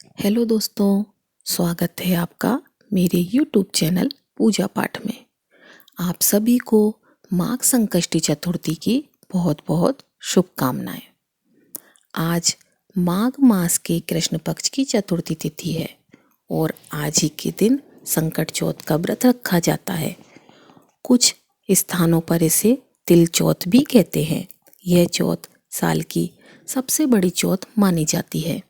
Hello दोस्तों, स्वागत है आपका मेरे YouTube चैनल पूजा पाठ में। आप सभी को माघ संकष्टी चतुर्थी की बहुत बहुत शुभकामनाएं। आज माघ मास के कृष्ण पक्ष की चतुर्थी तिथि है और आज ही के दिन संकट चौथ का व्रत रखा जाता है। कुछ स्थानों पर इसे तिल चौथ भी कहते हैं। यह चौथ साल की सबसे बड़ी चौथ मानी जाती है।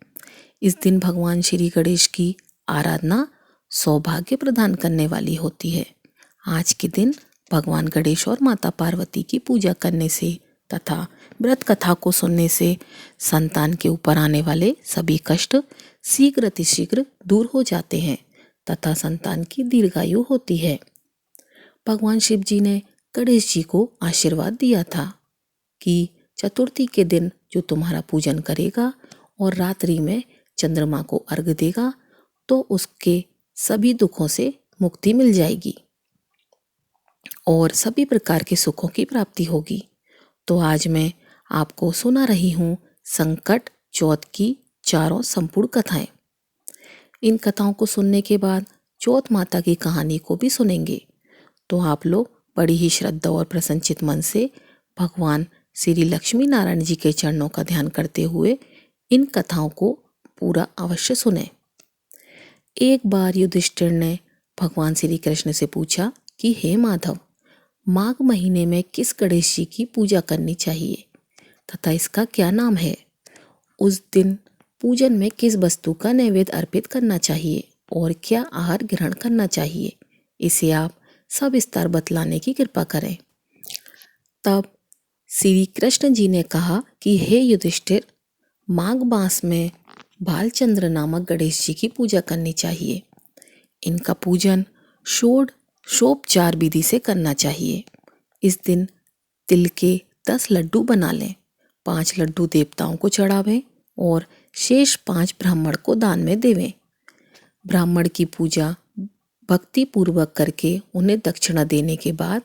इस दिन भगवान श्री गणेश की आराधना सौभाग्य प्रदान करने वाली होती है। आज के दिन भगवान गणेश और माता पार्वती की पूजा करने से तथा व्रत कथा को सुनने से संतान के ऊपर आने वाले सभी कष्ट शीघ्र अतिशीघ्र दूर हो जाते हैं तथा संतान की दीर्घायु होती है। भगवान शिव जी ने गणेश जी को आशीर्वाद दिया था कि चतुर्थी के दिन जो तुम्हारा पूजन करेगा और रात्रि में चंद्रमा को अर्घ देगा तो उसके सभी दुखों से मुक्ति मिल जाएगी और सभी प्रकार के सुखों की प्राप्ति होगी। तो आज मैं आपको सुना रही हूँ संकट चौथ की चारों संपूर्ण कथाएं। इन कथाओं को सुनने के बाद चौथ माता की कहानी को भी सुनेंगे तो आप लोग बड़ी ही श्रद्धा और प्रसन्नचित मन से भगवान श्री लक्ष्मी नारायण जी के चरणों का ध्यान करते हुए इन कथाओं को पूरा अवश्य सुने। एक बार युधिष्ठिर ने भगवान श्री कृष्ण से पूछा कि हे माधव, माघ महीने में किस गणेश जी की पूजा करनी चाहिए तथा इसका क्या नाम है? उस दिन पूजन में किस वस्तु का नैवेद्य अर्पित करना चाहिए और क्या आहार ग्रहण करना चाहिए? इसे आप सविस्तार बतलाने की कृपा करें। तब श्री कृष्ण जी ने कहा कि हे युधिष्ठिर, माघ मास में भालचंद्र नामक गणेश जी की पूजा करनी चाहिए। इनका पूजन षोडशोपचार विधि से करना चाहिए। इस दिन तिल के 10 लड्डू बना लें, 5 लड्डू देवताओं को चढ़ावें और शेष 5 ब्राह्मण को दान में देवें। ब्राह्मण की पूजा भक्ति पूर्वक करके उन्हें दक्षिणा देने के बाद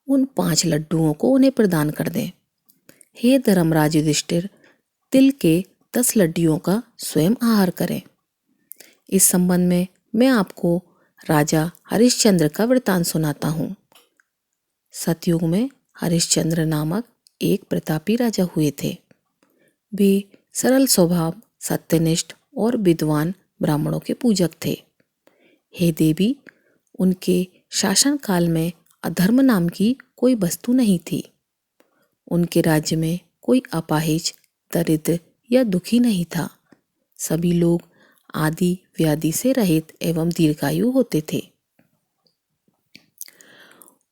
उन 5 लड्डुओं को उन्हें प्रदान कर दें। हे धर्मराज युधिष्ठिर, तिल के 10 लड्डुओं का स्वयं आहार करें। इस संबंध में मैं आपको राजा हरिश्चंद्र का वृतांत सुनाता हूँ। सतयुग में हरिश्चंद्र नामक एक प्रतापी राजा हुए थे। वे सरल स्वभाव, सत्यनिष्ठ और विद्वान ब्राह्मणों के पूजक थे। हे देवी, उनके शासन काल में अधर्म नाम की कोई वस्तु नहीं थी। उनके राज्य में कोई अपाहिज, दरिद्र या दुखी नहीं था। सभी लोग आदि व्याधि से रहित एवं दीर्घायु होते थे।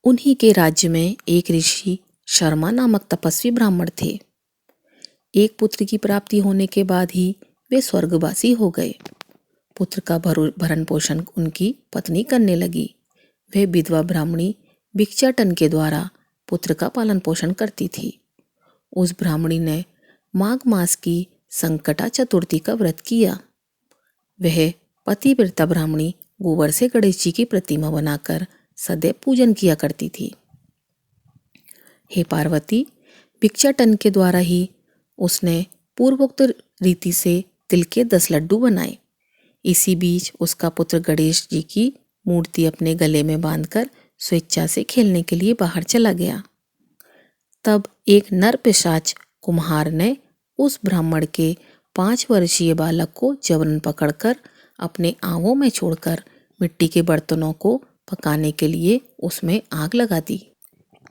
उन्हीं के राज्य में एक ऋषि शर्मा नामक तपस्वी ब्राह्मण थे। एक पुत्र की प्राप्ति होने के बाद ही वे स्वर्गवासी हो गए। पुत्र का भरण पोषण उनकी पत्नी करने लगी। वह विधवा ब्राह्मणी भिक्षाटन के द्वारा पुत्र का पालन पोषण करती थी। उस ब्राह्मणी ने माघ मास की संकटा चतुर्थी का व्रत किया। वह पतिव्रता ब्राह्मणी गोबर से गणेश जी की प्रतिमा बनाकर सदैव पूजन किया करती थी। हे पार्वती, भिक्षाटन के द्वारा ही उसने पूर्वोक्त रीति से तिल के 10 लड्डू बनाए। इसी बीच उसका पुत्र गणेश जी की मूर्ति अपने गले में बांधकर स्वेच्छा से खेलने के लिए बाहर चला गया। तब एक नर पिशाच कुम्हार ने उस ब्राह्मण के 5 वर्षीय बालक को जबरन पकड़कर अपने आंवों में छोड़कर मिट्टी के बर्तनों को पकाने के लिए उसमें आग लगा दी।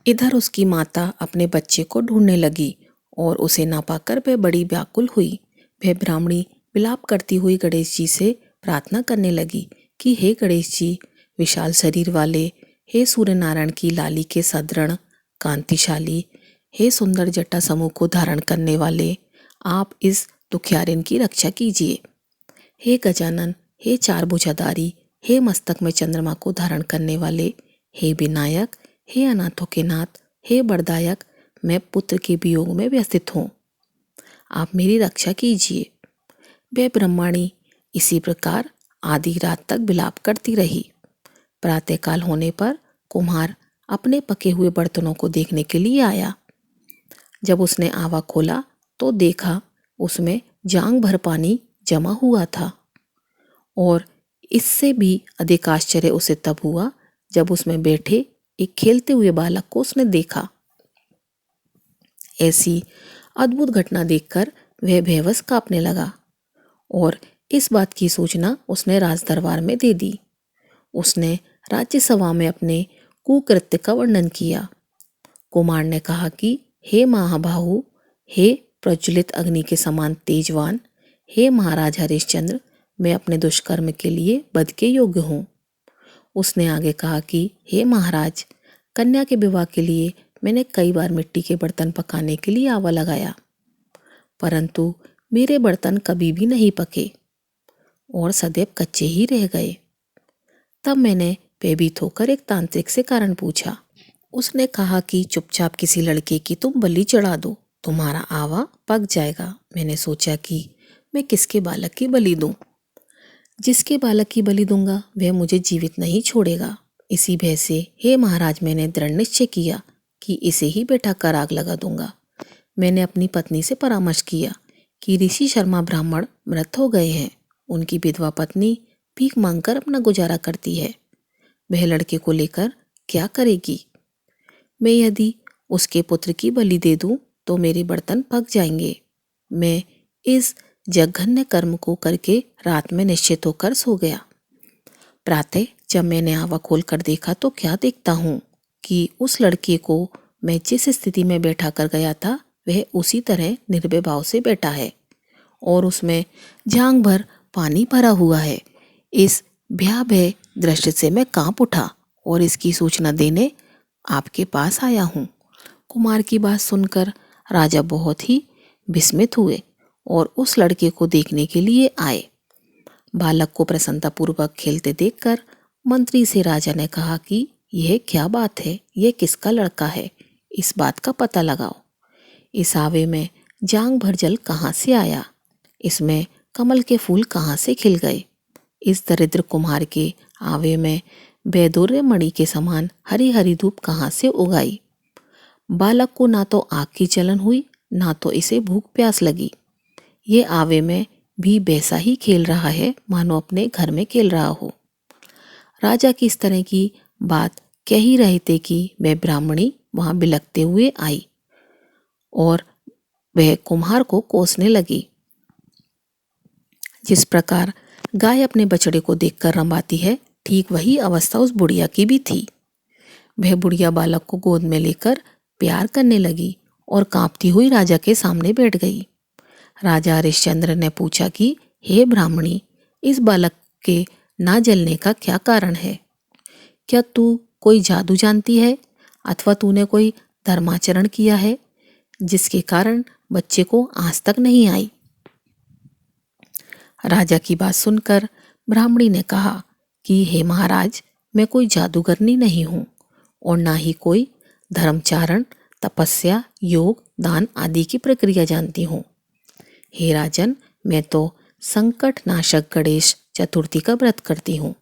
इधर उसकी माता अपने बच्चे को ढूंढने लगी और उसे ना पाकर वह बड़ी व्याकुल हुई। वह ब्राह्मणी विलाप करती हुई गणेश जी से प्रार्थना करने लगी कि हे गणेश जी, विशाल शरीर वाले, हे सूर्य नारायण की लाली के सदृढ़ कांतिशाली, हे सुंदर जटा समूह को धारण करने वाले, आप इस दुखियारिन की रक्षा कीजिए। हे गजानन, हे 4 भुजाधारी, हे मस्तक में चंद्रमा को धारण करने वाले, हे विनायक, हे अनाथों के नाथ, हे वरदायक, मैं पुत्र के वियोग में व्यथित हूँ, आप मेरी रक्षा कीजिए। वह ब्रह्माणी इसी प्रकार आधी रात तक विलाप करती रही। प्रातःकाल होने पर कुम्हार अपने पके हुए बर्तनों को देखने के लिए आया। जब उसने आवा खोला तो देखा उसमें जांग भर पानी जमा हुआ था। और इससे भी अधिक आश्चर्य उसे तब हुआ जब उसमें बैठे एक खेलते हुए बालक को उसने देखा। ऐसी अद्भुत घटना देखकर वह बेबस कांपने लगा और इस बात की सूचना उसने राजदरबार में दे दी। उसने राज्यसभा में अपने कुकृत्य का वर्णन किया। कुमार ने कहा कि हे महाबाहु, हे प्रज्वलित अग्नि के समान तेजवान, हे महाराज हरिश्चंद्र, मैं अपने दुष्कर्म के लिए वध के योग्य हूँ। उसने आगे कहा कि हे महाराज, कन्या के विवाह के लिए मैंने कई बार मिट्टी के बर्तन पकाने के लिए आवा लगाया, परंतु मेरे बर्तन कभी भी नहीं पके और सदैव कच्चे ही रह गए। तब मैंने भयभीत होकर एक तांत्रिक से कारण पूछा। उसने कहा कि चुपचाप किसी लड़के की तुम बलि चढ़ा दो, तुम्हारा आवा पक जाएगा। मैंने सोचा कि मैं किसके बालक की बलि दूं? जिसके बालक की बलि दूंगा वह मुझे जीवित नहीं छोड़ेगा। इसी भय से हे महाराज, मैंने दृढ़ निश्चय किया कि इसे ही बैठा कर आग लगा दूंगा। मैंने अपनी पत्नी से परामर्श किया कि ऋषि शर्मा ब्राह्मण मृत हो गए हैं। उनकी विधवा पत्नी भीख मांगकर अपना गुजारा करती है। वह लड़के को लेकर क्या करेगी? मैं यदि उसके पुत्र की बलि दे दूं तो मेरे बर्तन पक जाएंगे। मैं इस जघन्य कर्म को करके रात में निश्चित होकर सो गया। प्रातः जब मैंने आवा खोल कर देखा तो क्या देखता हूँ कि उस लड़के को मैं जिस स्थिति में बैठा कर गया था वह उसी तरह निर्भय भाव से बैठा है और उसमें जांघ भर पानी भरा हुआ है। इस भयावह दृश्य से मैं कांप उठा और इसकी सूचना देने आपके पास आया हूँ। कुमार की बात सुनकर राजा बहुत ही विस्मित हुए और उस लड़के को देखने के लिए आए। बालक को प्रसन्नतापूर्वक खेलते देखकर मंत्री से राजा ने कहा कि यह क्या बात है, यह किसका लड़का है, इस बात का पता लगाओ। इस आवे में जांग भर जल कहाँ से आया? इसमें कमल के फूल कहाँ से खिल गए? इस दरिद्र कुम्हार के आवे में वैदूर्य मणि के समान हरी हरी धूप कहाँ से उगाई? बालक को ना तो आग की जलन हुई, ना तो इसे भूख प्यास लगी। ये आवे में भी वैसा ही खेल रहा है मानो अपने घर में खेल रहा हो। राजा की इस तरह की बात कह ही रहे थे कि वह ब्राह्मणी वहां बिलखते हुए आई और वह कुम्हार को कोसने लगी। जिस प्रकार गाय अपने बछड़े को देखकर रंबाती है, ठीक वही अवस्था उस बुढ़िया की भी थी। वह बुढ़िया बालक को गोद में लेकर प्यार करने लगी और कांपती हुई राजा के सामने बैठ गई। राजा हरिश्चंद्र ने पूछा कि हे ब्राह्मणी, इस बालक के ना जलने का क्या कारण है? क्या तू कोई जादू जानती है अथवा तूने कोई धर्माचरण किया है जिसके कारण बच्चे को आंच तक नहीं आई? राजा की बात सुनकर ब्राह्मणी ने कहा कि हे महाराज, मैं कोई जादूगरनी नहीं हूँ और ना ही कोई धर्मचारण, तपस्या, योग, दान आदि की प्रक्रिया जानती हूँ। हे राजन, मैं तो संकट नाशक गणेश चतुर्थी का व्रत करती हूँ।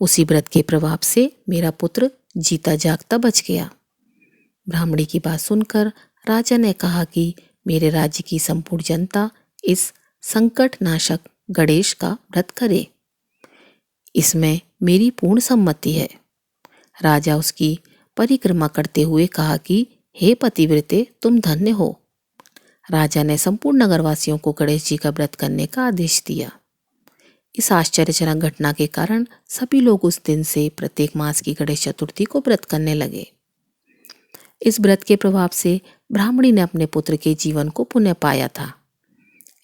उसी व्रत के प्रभाव से मेरा पुत्र जीता जागता बच गया। ब्राह्मणी की बात सुनकर राजा ने कहा कि मेरे राज्य की संपूर्ण जनता इस संकट नाशक गणेश का व्रत करे, इसमें मेरी पूर्ण सम्मति है। राजा उसकी परिक्रमा करते हुए कहा कि हे पतिव्रते, तुम धन्य हो। राजा ने संपूर्ण नगरवासियों को गणेश जी का व्रत करने का आदेश दिया। इस आश्चर्यजनक घटना के कारण सभी लोग उस दिन से प्रत्येक मास की गणेश चतुर्थी को व्रत करने लगे। इस व्रत के प्रभाव से ब्राह्मणी ने अपने पुत्र के जीवन को पुनः पाया था।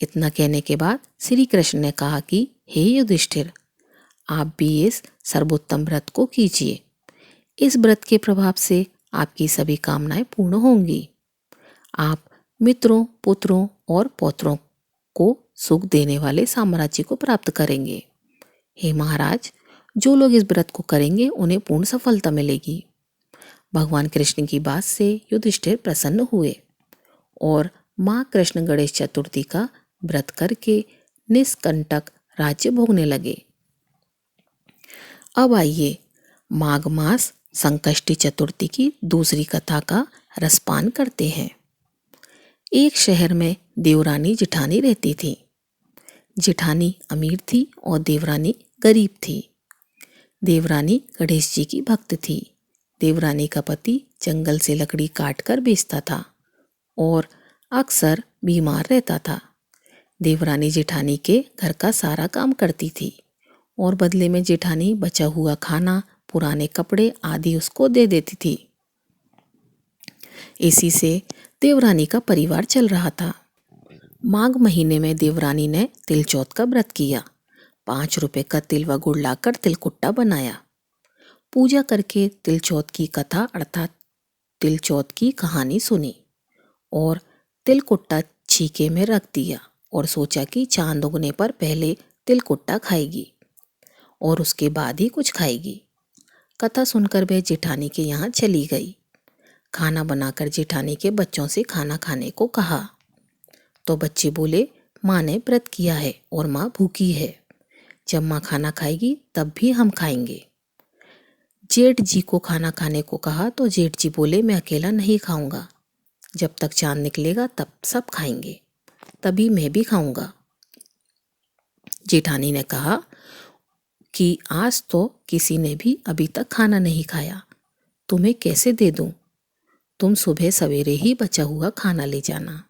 इतना कहने के बाद श्री कृष्ण ने कहा कि हे युधिष्ठिर, आप भी इस सर्वोत्तम व्रत को कीजिए। इस व्रत के प्रभाव से आपकी सभी कामनाएं पूर्ण होंगी। आप मित्रों, पुत्रों और पौत्रों को सुख देने वाले साम्राज्य को प्राप्त करेंगे। हे महाराज, जो लोग इस व्रत को करेंगे उन्हें पूर्ण सफलता मिलेगी। भगवान कृष्ण की बात से युधिष्ठिर प्रसन्न हुए और माँ कृष्ण गणेश चतुर्थी का व्रत करके निष्कंटक राज्य भोगने लगे। अब आइए माघ मास संकष्टी चतुर्थी की दूसरी कथा का रसपान करते हैं। एक शहर में देवरानी जिठानी रहती थी। जिठानी अमीर थी और देवरानी गरीब थी। देवरानी गणेश जी की भक्त थी। देवरानी का पति जंगल से लकड़ी काट कर बेचता था और अक्सर बीमार रहता था। देवरानी जेठानी के घर का सारा काम करती थी और बदले में जेठानी बचा हुआ खाना, पुराने कपड़े आदि उसको दे देती थी। इसी से देवरानी का परिवार चल रहा था। माघ महीने में देवरानी ने तिलचौथ का व्रत किया। 5 रुपए का तिल व गुड़ लाकर तिलकुट्टा बनाया। पूजा करके तिलचौथ की कथा अर्थात तिलचौथ की कहानी सुनी और तिलकुट्टा छीके में रख दिया और सोचा कि चांद उगने पर पहले तिलकुट्टा खाएगी और उसके बाद ही कुछ खाएगी। कथा सुनकर वह जेठानी के यहाँ चली गई। खाना बनाकर जेठानी के बच्चों से खाना खाने को कहा तो बच्चे बोले, माँ ने व्रत किया है और माँ भूखी है। जब माँ खाना खाएगी तब भी हम खाएंगे। जेठ जी को खाना खाने को कहा तो जेठ जी बोले, मैं अकेला नहीं खाऊंगा। जब तक चांद निकलेगा तब सब खाएंगे, तभी मैं भी खाऊंगा। जेठानी ने कहा कि आज तो किसी ने भी अभी तक खाना नहीं खाया, तुम्हें कैसे दे दूं? तुम सुबह सवेरे ही बचा हुआ खाना ले जाना।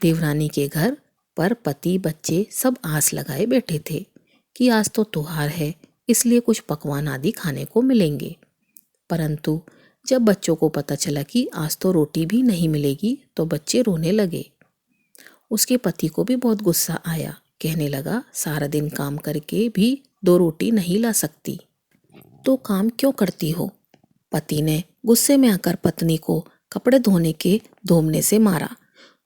देवरानी के घर पर पति बच्चे सब आस लगाए बैठे थे कि आज तो त्योहार है, इसलिए कुछ पकवान आदि खाने को मिलेंगे। परंतु जब बच्चों को पता चला कि आज तो रोटी भी नहीं मिलेगी तो बच्चे रोने लगे। उसके पति को भी बहुत गुस्सा आया। कहने लगा, सारा दिन काम करके भी 2 रोटी नहीं ला सकती तो काम क्यों करती हो? पति ने गुस्से में आकर पत्नी को कपड़े धोने के धोमने से मारा।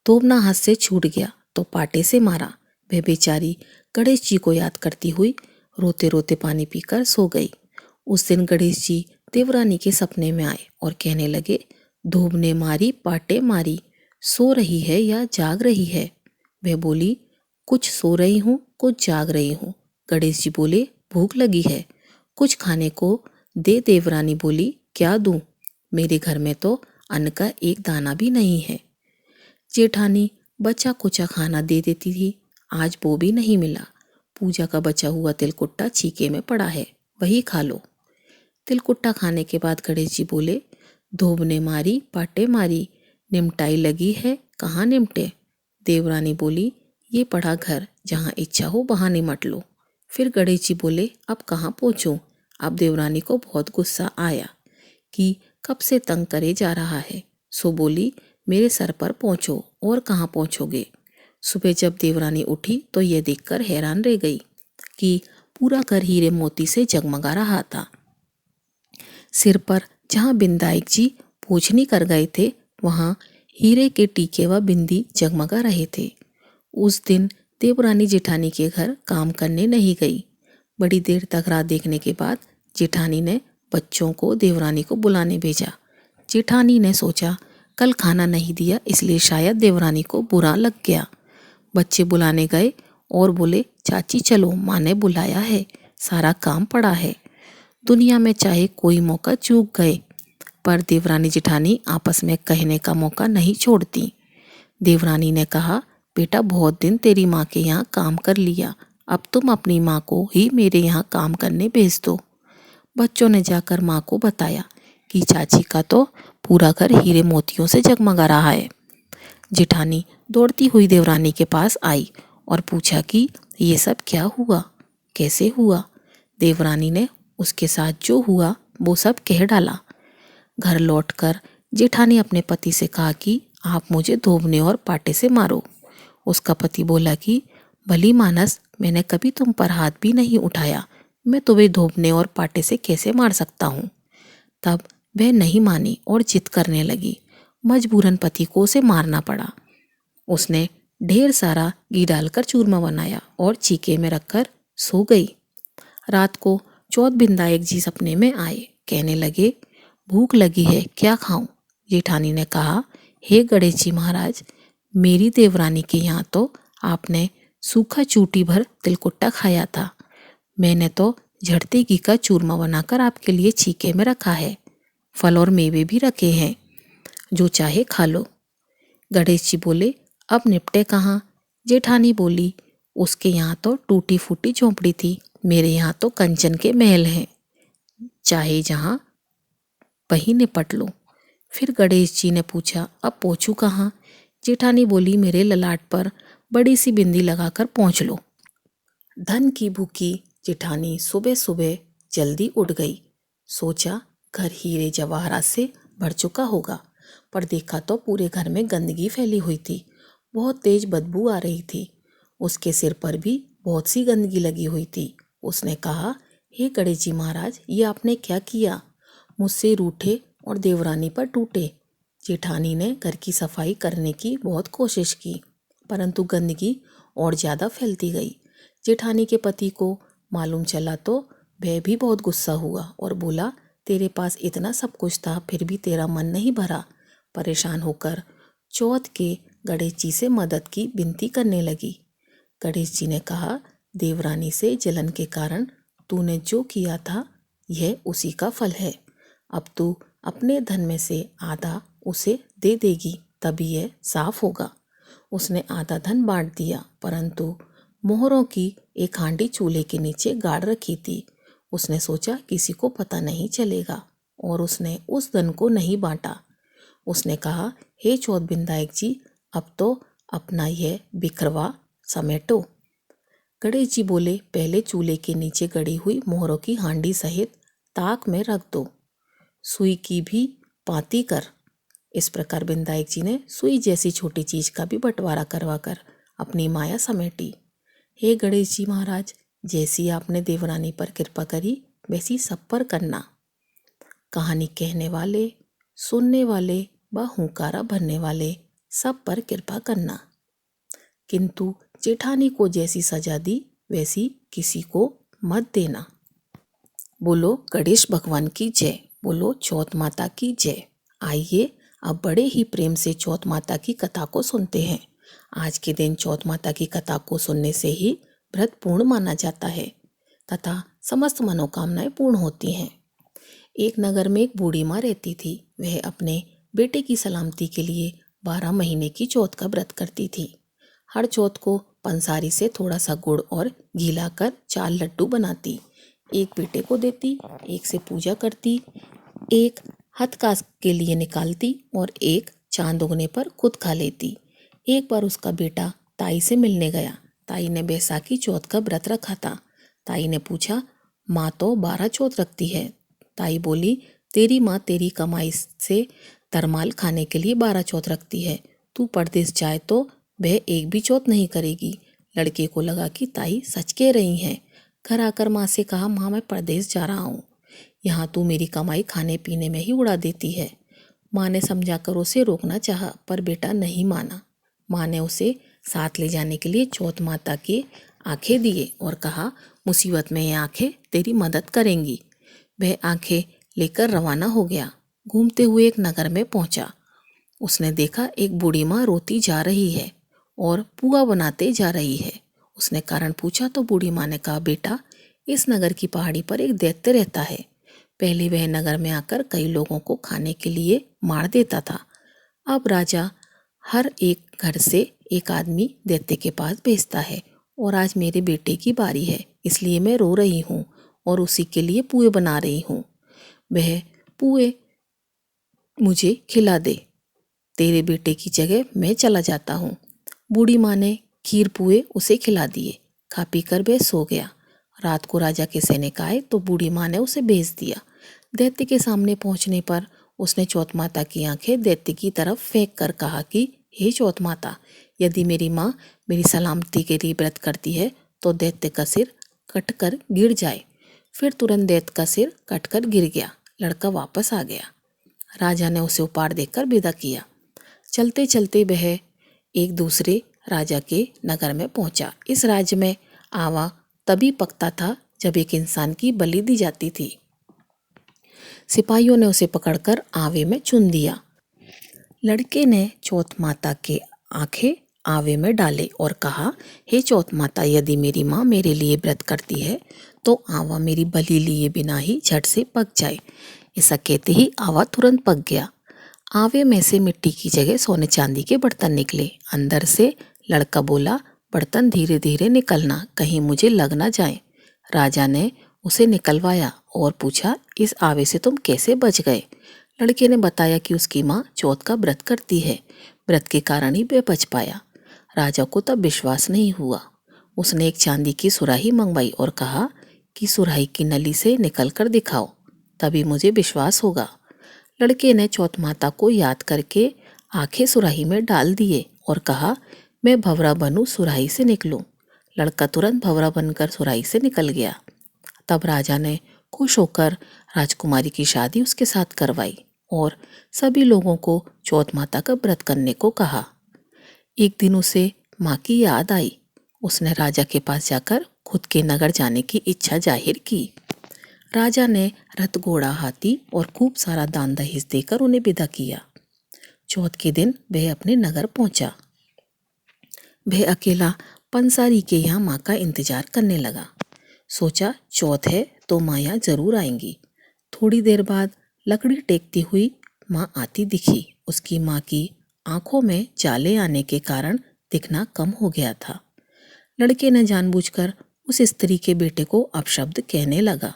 धोमना हाथ से छूट गया तो पाटे से मारा। वह बेचारी गणेश जी को याद करती हुई रोते रोते पानी पीकर सो गई। उस दिन गणेश जी देवरानी के सपने में आए और कहने लगे, धोबने मारी पाटे मारी, सो रही है या जाग रही है? वह बोली, कुछ सो रही हूँ कुछ जाग रही हूँ। गणेश जी बोले, भूख लगी है, कुछ खाने को दे। देवरानी बोली, क्या दूं? मेरे घर में तो अन्न का एक दाना भी नहीं है। जेठानी बचा कुचा खाना दे देती थी, आज वो भी नहीं मिला। पूजा का बचा हुआ तिलकुट्टा छीके में पड़ा है, वही खा लो। तिलकुट्टा खाने के बाद गणेश जी बोले, धोबने मारी पाटे मारी, निमटाई लगी है कहाँ निमटे? देवरानी बोली, ये पड़ा घर, जहाँ इच्छा हो वहाँ निमट लो। फिर गणेश जी बोले, अब कहाँ पहुँचूं? अब देवरानी को बहुत गुस्सा आया कि कब से तंग करे जा रहा है। सो बोली, मेरे सर पर पहुँचो। और कहाँ पहुँचोगे? सुबह जब देवरानी उठी तो यह देखकर हैरान रह गई कि पूरा घर हीरे मोती से जगमगा रहा था। सिर पर जहाँ बिंदायक जी पूछनी कर गए थे, वहाँ हीरे के टीके व बिंदी जगमगा रहे थे। उस दिन देवरानी जेठानी के घर काम करने नहीं गई। बड़ी देर तक राह देखने के बाद जेठानी ने बच्चों को देवरानी को बुलाने भेजा। जेठानी ने सोचा, कल खाना नहीं दिया इसलिए शायद देवरानी को बुरा लग गया। बच्चे बुलाने गए और बोले, चाची चलो, माँ ने बुलाया है, सारा काम पड़ा है। दुनिया में चाहे कोई मौका चूक गए, पर देवरानी जेठानी आपस में कहने का मौका नहीं छोड़ती। देवरानी ने कहा, बेटा बहुत दिन तेरी माँ के यहाँ काम कर लिया, अब तुम अपनी माँ को ही मेरे यहाँ काम करने भेज दो। बच्चों ने जाकर माँ को बताया कि चाची का तो पूरा घर हीरे मोतियों से जगमगा रहा है। जेठानी दौड़ती हुई देवरानी के पास आई और पूछा कि ये सब क्या हुआ, कैसे हुआ? देवरानी ने उसके साथ जो हुआ वो सब कह डाला। घर लौटकर जेठानी अपने पति से कहा कि आप मुझे धोबने और पाटे से मारो। उसका पति बोला कि भली मानस, मैंने कभी तुम पर हाथ भी नहीं उठाया, मैं तुम्हें धोबने और पाटे से कैसे मार सकता हूँ? तब वह नहीं मानी और जिद करने लगी। मजबूरन पति को उसे मारना पड़ा। उसने ढेर सारा घी डालकर चूरमा बनाया और चीके में रखकर सो गई। रात को चौथ बिंदायक जी सपने में आए। कहने लगे, भूख लगी है, क्या खाऊं? जेठानी ने कहा, हे गणेश जी महाराज, मेरी देवरानी के यहाँ तो आपने सूखा चूटी भर तिलकुट्टा खाया था। मैंने तो झड़ते घी का चूरमा बनाकर आपके लिए छीके में रखा है। फल और मेवे भी रखे हैं, जो चाहे खा लो। गणेश जी बोले, अब निपटे कहाँ? जेठानी बोली, उसके यहाँ तो टूटी फूटी झोंपड़ी थी, मेरे यहाँ तो कंचन के महल हैं, चाहे जहाँ वहीं निपट लो। फिर गणेश जी ने पूछा, अब पोंछू कहाँ? जेठानी बोली, मेरे ललाट पर बड़ी सी बिंदी लगाकर पोंछ लो। धन की भूखी जेठानी सुबह सुबह जल्दी उठ गई। सोचा घर हीरे जवाहरात से भर चुका होगा, पर देखा तो पूरे घर में गंदगी फैली हुई थी। बहुत तेज बदबू आ रही थी। उसके सिर पर भी बहुत सी गंदगी लगी हुई थी। उसने कहा, हे गणेश जी महाराज, ये आपने क्या किया? मुझसे रूठे और देवरानी पर टूटे। जेठानी ने घर की सफाई करने की बहुत कोशिश की, परंतु गंदगी और ज़्यादा फैलती गई। जेठानी के पति को मालूम चला तो वह भी बहुत गुस्सा हुआ और बोला, तेरे पास इतना सब कुछ था, फिर भी तेरा मन नहीं भरा। परेशान होकर चौथ के गणेश जी से मदद की विनती करने लगी। गणेश जी ने कहा, देवरानी से जलन के कारण तूने जो किया था, यह उसी का फल है। अब तू अपने धन में से आधा उसे दे देगी, तभी यह साफ होगा। उसने आधा धन बांट दिया, परंतु मोहरों की एक हांडी चूल्हे के नीचे गाड़ रखी थी। उसने सोचा किसी को पता नहीं चलेगा, और उसने उस धन को नहीं बांटा। उसने कहा, हे चौथ विधायक जी, अब तो अपना यह बिखरवा समेटो। गणेश जी बोले, पहले चूल्हे के नीचे गड़ी हुई मोहरों की हांडी सहित ताक में रख दो, सुई की भी पाती कर। इस प्रकार विधायक जी ने सुई जैसी छोटी चीज का भी बंटवारा करवाकर अपनी माया समेटी। हे गणेश जी महाराज, जैसी आपने देवरानी पर कृपा करी, वैसी सब पर करना। कहानी कहने वाले, सुनने वाले व हुंकारा भरने वाले सब पर कृपा करना, किंतु जेठानी को जैसी सजा दी वैसी किसी को मत देना। बोलो गणेश भगवान की जय, बोलो चौथ माता की जय। आइए अब बड़े ही प्रेम से चौथ माता की कथा को सुनते हैं। आज के दिन चौथ माता की कथा को सुनने से ही व्रत पूर्ण माना जाता है तथा समस्त मनोकामनाएं पूर्ण होती हैं। एक नगर में एक बूढ़ी माँ रहती थी। वह अपने बेटे की सलामती के लिए 12 महीने की चौथ का व्रत करती थी। हर चौथ को पंसारी से थोड़ा सा गुड़ और घी लाकर 4 लड्डू बनाती, एक बेटे को देती, एक से पूजा करती, एक हथकास के लिए निकालती और एक चांद उगने पर खुद खा लेती। एक बार उसका बेटा ताई से मिलने गया। ताई ने बैसाखी चौथ का व्रत रखा था। ताई ने पूछा, माँ तो 12 चौथ रखती है। ताई बोली, तेरी माँ तेरी कमाई से तरमाल खाने के लिए 12 चौथ रखती है। तू परदेश जाए तो वह एक भी चौथ नहीं करेगी। लड़के को लगा कि ताई सच कह रही हैं। घर आकर माँ से कहा, माँ मैं परदेश जा रहा हूँ, यहाँ तू मेरी कमाई खाने पीने में ही उड़ा देती है। माँ ने समझाकर उसे रोकना चाहा, पर बेटा नहीं माना। माँ ने उसे साथ ले जाने के लिए चौथ माता की आंखें दिए और कहा, मुसीबत में ये आंखें तेरी मदद करेंगी। वह आंखें लेकर रवाना हो गया। घूमते हुए एक नगर में पहुंचा। उसने देखा एक बूढ़ी माँ रोती जा रही है और पुआ बनाते जा रही है। उसने कारण पूछा तो बूढ़ी माँ ने कहा, बेटा इस नगर की पहाड़ी पर एक दैत्य रहता है। पहले वह नगर में आकर कई लोगों को खाने के लिए मार देता था। अब राजा हर एक घर से एक आदमी दैत्य के पास भेजता है, और आज मेरे बेटे की बारी है, इसलिए मैं रो रही हूँ और उसी के लिए पुए बना रही हूँ। वह पुए मुझे खिला दे, तेरे बेटे की जगह मैं चला जाता हूँ। बूढ़ी माँ ने खीर पुए उसे खिला दिए। खा पी कर वह सो गया। रात को राजा के सैनिक आए तो बूढ़ी माँ ने उसे भेज दिया। दैत्य के सामने पहुंचने पर उसने चौथ माता की आंखें दैत्य की तरफ फेंक कर कहा कि हे चौथ माता, यदि मेरी माँ मेरी सलामती के लिए व्रत करती है तो दैत्य का सिर कटकर गिर जाए। फिर तुरंत दैत्य का सिर कटकर गिर गया। लड़का वापस आ गया। राजा ने उसे उपहार देकर विदा किया। चलते चलते वह एक दूसरे राजा के नगर में पहुंचा। इस राज्य में आवा तभी पकता था जब एक इंसान की बलि दी जाती थी। सिपाहियों ने उसे पकड़कर आवे में चुन दिया। लड़के ने चौथ माता के आंखें आवे में डाले और कहा, हे चौथ माता, यदि मेरी माँ मेरे लिए व्रत करती है तो आवा मेरी बलि लिए बिना ही झट से पक जाए। ऐसा कहते ही आवा तुरंत पक गया। आवे में से मिट्टी की जगह सोने चांदी के बर्तन निकले। अंदर से लड़का बोला, बर्तन धीरे धीरे निकलना, कहीं मुझे लग ना जाए। राजा ने उसे निकलवाया और पूछा, इस आवे से तुम कैसे बच गए? लड़के ने बताया कि उसकी माँ चौथ का व्रत करती है, व्रत के कारण ही वह बच पाया। राजा को तब विश्वास नहीं हुआ। उसने एक चांदी की सुराही मंगवाई और कहा कि सुराही की नली से निकल कर दिखाओ, तभी मुझे विश्वास होगा। लड़के ने चौथ माता को याद करके आंखें सुराही में डाल दिए और कहा, मैं भंवरा बनूं, सुराही से निकलूं। लड़का तुरंत भंवरा बनकर सुराही से निकल गया। तब राजा ने खुश होकर राजकुमारी की शादी उसके साथ करवाई और सभी लोगों को चौथ माता का व्रत करने को कहा। एक दिन उसे माँ की याद आई। उसने राजा के पास जाकर खुद के नगर जाने की इच्छा जाहिर की। राजा ने रथ, घोड़ा, हाथी और खूब सारा दान दहेज देकर उन्हें विदा किया। चौथ के दिन वह अपने नगर पहुंचा। वह अकेला पंसारी के यहाँ माँ का इंतजार करने लगा। सोचा, चौथ है तो माँ यहाँ जरूर आएंगी। थोड़ी देर बाद लकड़ी टेकती हुई माँ आती दिखी। उसकी माँ की आंखों में जाले आने के कारण दिखना कम हो गया था। लड़के ने जानबूझकर उस स्त्री के बेटे को अपशब्द कहने लगा।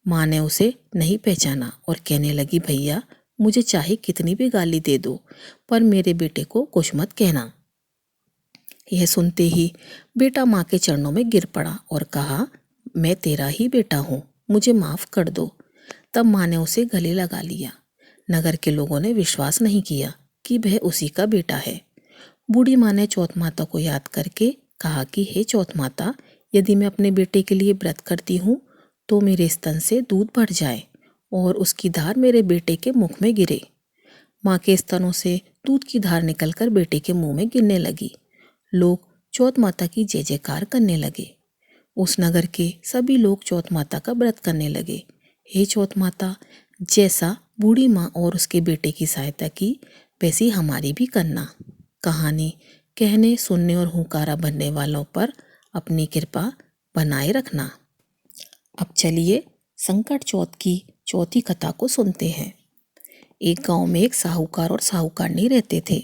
माँ ने उसे नहीं पहचाना और कहने लगी, भैया, मुझे चाहे कितनी भी गाली दे दो, पर मेरे बेटे को कुछ मत कहना। यह सुनते ही बेटा माँ के चरणों में गिर पड़ा और कहा, मैं तेरा ही बेटा हूँ, मुझे माफ कर दो। तब माँ ने उसे गले लगा लिया। नगर के लोगों ने विश्वास नहीं किया कि वह उसी का बेटा है। बूढ़ी माँ ने चौथ माता को याद करके कहा कि हे चौथ माता, यदि मैं अपने बेटे के लिए व्रत करती हूँ तो मेरे स्तन से दूध बढ़ जाए और उसकी धार मेरे बेटे के मुख में गिरे। माँ के स्तनों से दूध की धार निकलकर बेटे के मुंह में गिरने लगी। लोग चौथ माता की जय जयकार करने लगे। उस नगर के सभी लोग चौथ माता का व्रत करने लगे। हे चौथ माता, जैसा बूढ़ी माँ और उसके बेटे की सहायता की, वैसी हमारी भी करना। कहानी कहने, सुनने और हुंकारा भरने वालों पर अपनी कृपा बनाए रखना। अब चलिए संकट चौथ की चौथी कथा को सुनते हैं। एक गांव में एक साहूकार और साहूकारनी रहते थे।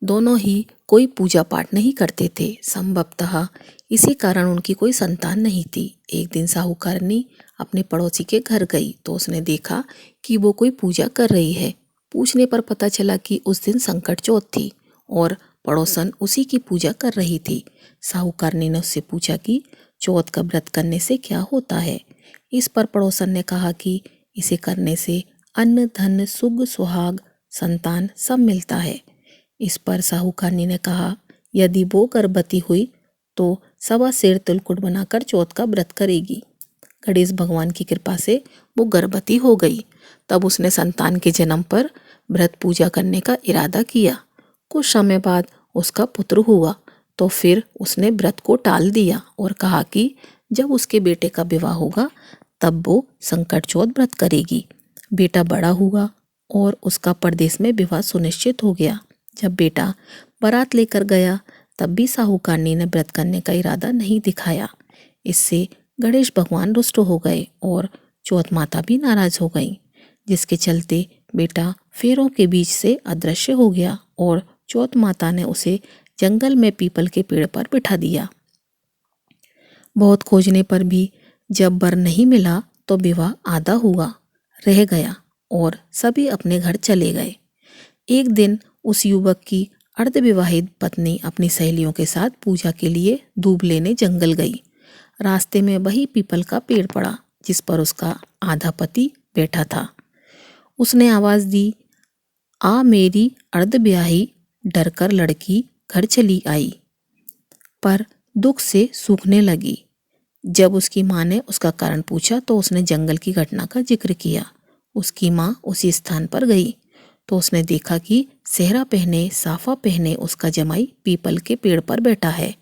दोनों ही कोई पूजा पाठ नहीं करते थे। संभवतः इसी कारण उनकी कोई संतान नहीं थी। एक दिन साहूकारनी अपने पड़ोसी के घर गई तो उसने देखा कि वो कोई पूजा कर रही है। पूछने पर पता चला कि उस दिन संकट चौथ थी और पड़ोसन उसी की पूजा कर रही थी। साहूकारनी ने उससे पूछा कि चौथ का व्रत करने से क्या होता है। इस पर पड़ोसन ने कहा कि इसे करने से अन्न, धन, सुख, सुहाग, संतान सब मिलता है। इस पर साहूकारनी ने कहा, यदि वो गर्भवती हुई तो सवा सेर तिलकुट बनाकर चौथ का व्रत करेगी। गणेश भगवान की कृपा से वो गर्भवती हो गई। तब उसने संतान के जन्म पर व्रत पूजा करने का इरादा किया। कुछ समय बाद उसका पुत्र हुआ तो फिर उसने व्रत को टाल दिया और कहा कि जब उसके बेटे का विवाह होगा तब वो संकट चौथ व्रत करेगी। बेटा बड़ा हुआ और उसका परदेश में विवाह सुनिश्चित हो गया। जब बेटा बारात लेकर गया तब भी साहूकारनी ने व्रत करने का इरादा नहीं दिखाया। इससे गणेश भगवान रुष्ट हो गए और चौथ माता भी नाराज हो गई, जिसके चलते बेटा फेरों के बीच से अदृश्य हो गया और चौथ माता ने उसे जंगल में पीपल के पेड़ पर बिठा दिया। बहुत खोजने पर भी जब वर नहीं मिला तो विवाह आधा हुआ रह गया और सभी अपने घर चले गए। एक दिन उस युवक की अर्धविवाहित पत्नी अपनी सहेलियों के साथ पूजा के लिए दूब लेने जंगल गई। रास्ते में वही पीपल का पेड़ पड़ा जिस पर उसका आधा पति बैठा था। उसने आवाज दी, आ मेरी अर्धब्याही डरकर लड़की घर चली आई, पर दुख से सूखने लगी। जब उसकी माँ ने उसका कारण पूछा तो उसने जंगल की घटना का जिक्र किया। उसकी माँ उसी स्थान पर गई तो उसने देखा कि सेहरा पहने, साफा पहने उसका जमाई पीपल के पेड़ पर बैठा है।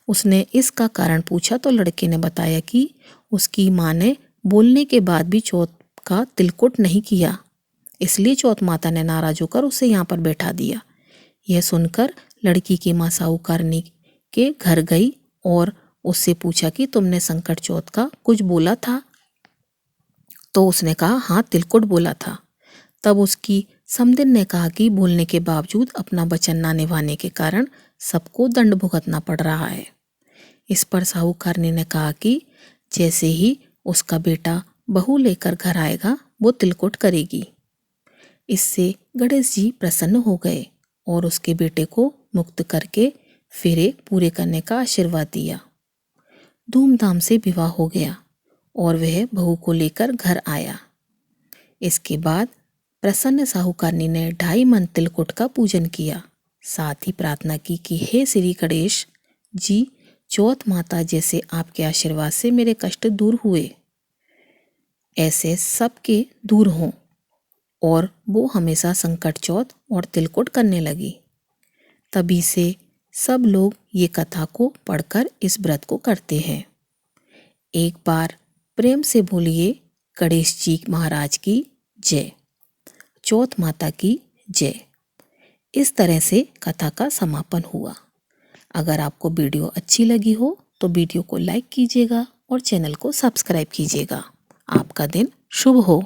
उसने इसका कारण पूछा तो लड़के ने बताया कि उसकी माँ ने बोलने के बाद भी चौथ का तिलकुट नहीं किया, इसलिए चौथ माता ने नाराज होकर उसे यहाँ पर बैठा दिया। यह सुनकर लड़की की माँ साहूकारनी के घर गई और उससे पूछा कि तुमने संकट चौथ का कुछ बोला था? तो उसने कहा, हाँ, तिलकुट बोला था। तब उसकी समधिन ने कहा कि बोलने के बावजूद अपना वचन ना निभाने के कारण सबको दंड भुगतना पड़ रहा है। इस पर साहूकारनी ने कहा कि जैसे ही उसका बेटा बहू लेकर घर आएगा वो तिलकुट करेगी। इससे गणेश जी प्रसन्न हो गए और उसके बेटे को मुक्त करके फेरे पूरे करने का आशीर्वाद दिया। धूमधाम से विवाह हो गया और वह बहू को लेकर घर आया। इसके बाद प्रसन्न साहूकारनी ने 2.5 मन तिलकुट का पूजन किया। साथ ही प्रार्थना की कि हे श्री गणेश जी, चौथ माता जैसे आपके आशीर्वाद से मेरे कष्ट दूर हुए, ऐसे सबके दूर हों। और वो हमेशा संकट चौथ और तिलकुट करने लगी। तभी से सब लोग ये कथा को पढ़कर इस व्रत को करते हैं। एक बार प्रेम से बोलिए गणेश जी महाराज की जय, चौथ माता की जय। इस तरह से कथा का समापन हुआ। अगर आपको वीडियो अच्छी लगी हो तो वीडियो को लाइक कीजिएगा और चैनल को सब्सक्राइब कीजिएगा। आपका दिन शुभ हो।